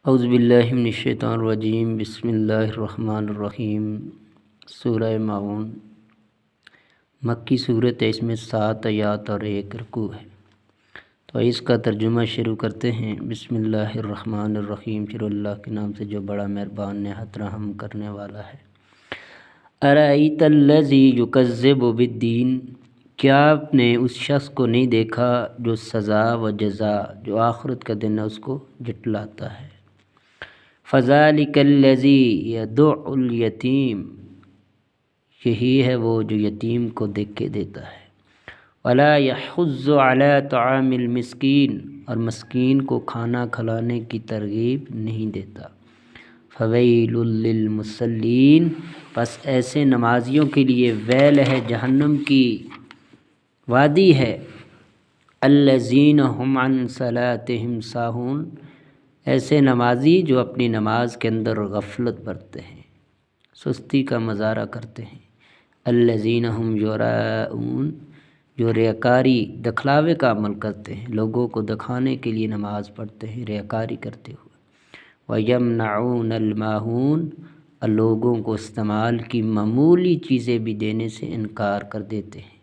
اعوذ باللہ من الشیطان الرجیم، بسم اللہ الرحمن الرحیم۔ سورہ ماعون مکی صورت ہے، اس میں 7 آیات اور 1 رکوع ہے۔ تو اس کا ترجمہ شروع کرتے ہیں۔ بسم اللہ الرحمن الرحیم، شروع اللہ کے نام سے جو بڑا مہربان نہایت رحم کرنے والا ہے۔ ارأیت الذی یکذب بالدین، کیا آپ نے اس شخص کو نہیں دیکھا جو سزا و جزا، جو آخرت کا دن ہے، اس کو جھٹلاتا ہے۔ فذلک الذی یدع الیتیم، یہی ہے وہ جو یتیم کو دیکھ کے دیتا ہے۔ ولا یحض علی طعام المسکین، اور مسکین کو کھانا کھلانے کی ترغیب نہیں دیتا۔ فویل للمصلین، پس ایسے نمازیوں کے لیے ویل ہے، جہنم کی وادی ہے۔ الذین هم عن صلاتهم ساہون، ایسے نمازی جو اپنی نماز کے اندر غفلت برتتے ہیں، سستی کا مظاہرہ کرتے ہیں۔ الذین هم یراؤون، جو ریاکاری دکھلاوے کا عمل کرتے ہیں، لوگوں کو دکھانے کے لیے نماز پڑھتے ہیں ریاکاری کرتے ہوئے۔ وَيَمْنَعُونَ الْمَاعُونَ، اور لوگوں کو استعمال کی معمولی چیزیں بھی دینے سے انکار کر دیتے ہیں۔